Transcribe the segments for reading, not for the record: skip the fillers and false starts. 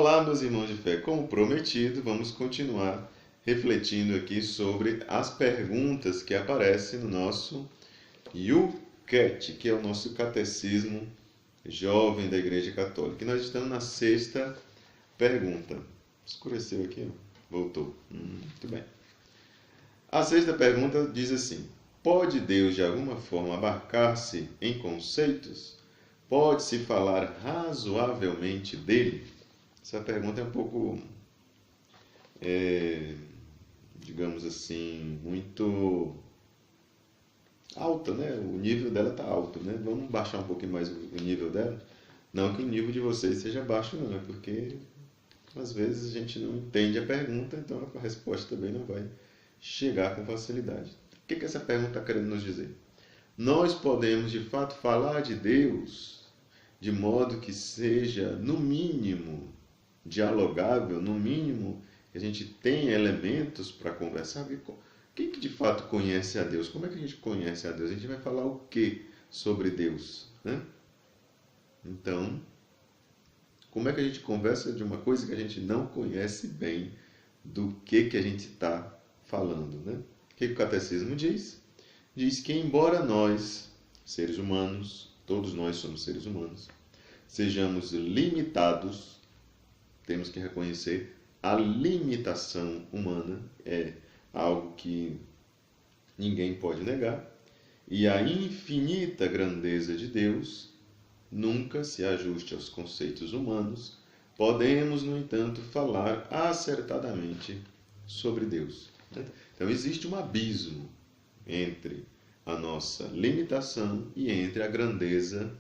Olá, meus irmãos de fé. Como prometido, vamos continuar refletindo aqui sobre as perguntas que aparecem no nosso YouCat, que é o nosso catecismo jovem da Igreja Católica. E nós estamos na sexta pergunta. Escureceu aqui, ó. Voltou. Muito bem. A sexta pergunta diz assim: pode Deus de alguma forma abarcar-se em conceitos? Pode-se falar razoavelmente dele? Essa pergunta é um pouco, digamos assim, muito alta, né? O nível dela está alto, né? Vamos baixar um pouquinho mais o nível dela? Não que o nível de vocês seja baixo, não, é porque às vezes a gente não entende a pergunta, então a resposta também não vai chegar com facilidade. O que essa pergunta está querendo nos dizer? Nós podemos, de fato, falar de Deus de modo que seja, no mínimo, dialogável, no mínimo, que a gente tenha elementos para conversar. Quem que de fato conhece a Deus? Como é que a gente conhece a Deus? A gente vai falar o que sobre Deus, né? Então, como é que a gente conversa de uma coisa que a gente não conhece bem, do que a gente está falando, né? O que o catecismo diz? Diz que embora nós, seres humanos, todos nós somos seres humanos, sejamos limitados, temos que reconhecer a limitação humana, é algo que ninguém pode negar, e a infinita grandeza de Deus nunca se ajuste aos conceitos humanos. Podemos, no entanto, falar acertadamente sobre Deus. Então existe um abismo entre a nossa limitação e entre a grandeza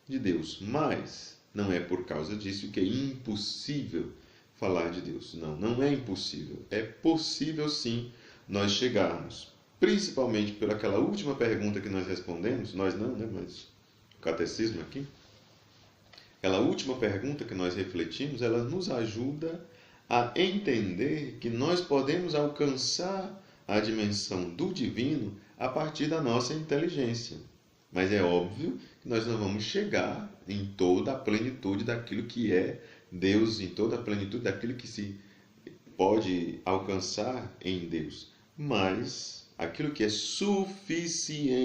de Deus. Mas não é por causa disso que é impossível falar de Deus. Não, não é impossível. É possível sim nós chegarmos, principalmente pelaquela última pergunta que nós respondemos, nós não, né, mas o catecismo aqui, aquela última pergunta que nós refletimos, ela nos ajuda a entender que nós podemos alcançar a dimensão do divino a partir da nossa inteligência. Mas é óbvio que nós não vamos chegar em toda a plenitude daquilo que é Deus, em toda a plenitude daquilo que se pode alcançar em Deus. Mas aquilo que é suficiente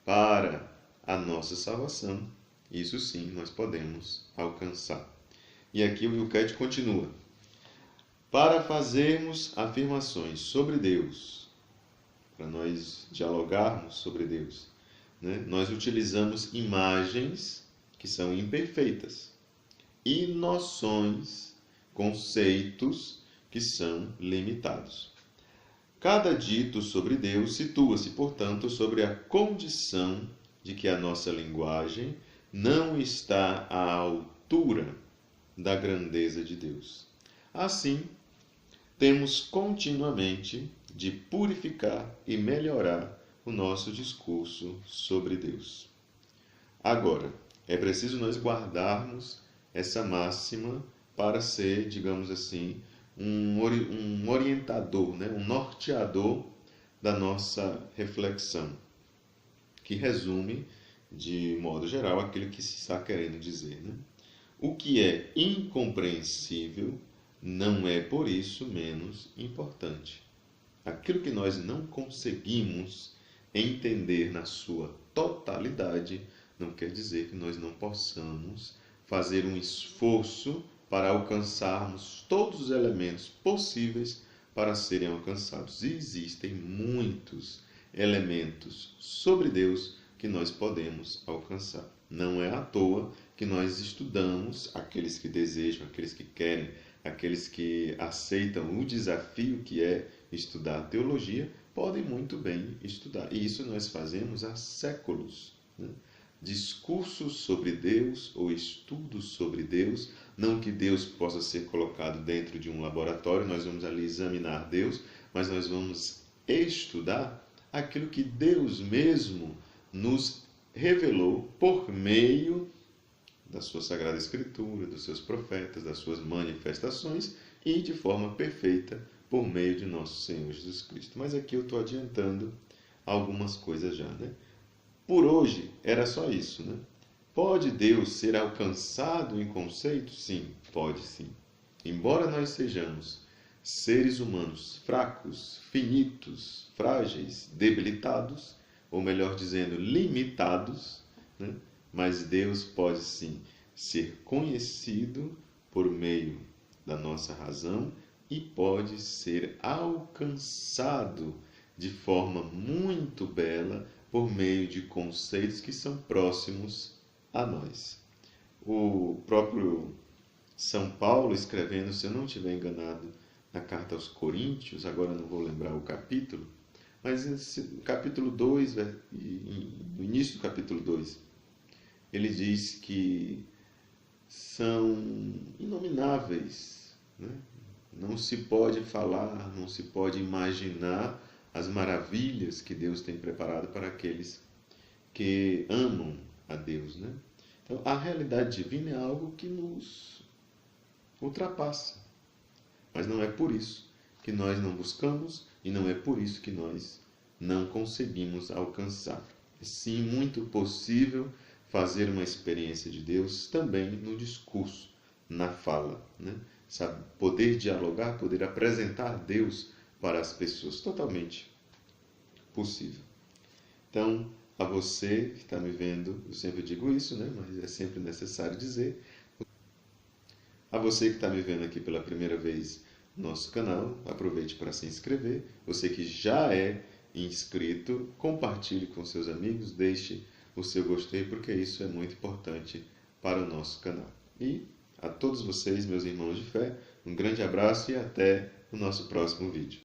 para a nossa salvação, isso sim nós podemos alcançar. E aqui o YouCat continua. Para fazermos afirmações sobre Deus, para nós dialogarmos sobre Deus, né, nós utilizamos imagens que são imperfeitas e noções, conceitos que são limitados. Cada dito sobre Deus situa-se, portanto, sobre a condição de que a nossa linguagem não está à altura da grandeza de Deus. Assim, temos continuamente de purificar e melhorar o nosso discurso sobre Deus. Agora, é preciso nós guardarmos essa máxima para ser, digamos assim, um orientador, né? Um norteador da nossa reflexão, que resume, de modo geral, aquilo que se está querendo dizer, né? O que é incompreensível não é, por isso, menos importante. Aquilo que nós não conseguimos entender na sua totalidade, não quer dizer que nós não possamos fazer um esforço para alcançarmos todos os elementos possíveis para serem alcançados. E existem muitos elementos sobre Deus que nós podemos alcançar. Não é à toa que nós estudamos, aqueles que desejam, aqueles que querem, aqueles que aceitam o desafio que é estudar teologia, podem muito bem estudar. E isso nós fazemos há séculos, né? Discursos sobre Deus ou estudos sobre Deus, não que Deus possa ser colocado dentro de um laboratório, nós vamos ali examinar Deus, mas nós vamos estudar aquilo que Deus mesmo nos revelou por meio da sua Sagrada Escritura, dos seus profetas, das suas manifestações e de forma perfeita por meio de nosso Senhor Jesus Cristo. Mas aqui eu estou adiantando algumas coisas já, né? Por hoje era só isso, né? Pode Deus ser alcançado em conceito? Sim, pode sim. Embora nós sejamos seres humanos fracos, finitos, frágeis, debilitados, ou melhor dizendo, limitados, né? Mas Deus pode sim ser conhecido por meio da nossa razão e pode ser alcançado de forma muito bela por meio de conceitos que são próximos a nós. O próprio São Paulo, escrevendo, se eu não estiver enganado, na carta aos Coríntios, agora não vou lembrar o capítulo, mas no capítulo 2, no início do capítulo 2, ele diz que são inomináveis, né? Não se pode falar, não se pode imaginar as maravilhas que Deus tem preparado para aqueles que amam a Deus, né? Então, a realidade divina é algo que nos ultrapassa. Mas não é por isso que nós não buscamos e não é por isso que nós não conseguimos alcançar. É sim muito possível fazer uma experiência de Deus também no discurso, na fala, né? Sabe, poder dialogar, poder apresentar Deus para as pessoas, totalmente possível. Então, a você que está me vendo, eu sempre digo isso, né? Mas é sempre necessário dizer. A você que está me vendo aqui pela primeira vez no nosso canal, aproveite para se inscrever. Você que já é inscrito, compartilhe com seus amigos, deixe o seu gostei, porque isso é muito importante para o nosso canal. E a todos vocês, meus irmãos de fé, um grande abraço e até o nosso próximo vídeo.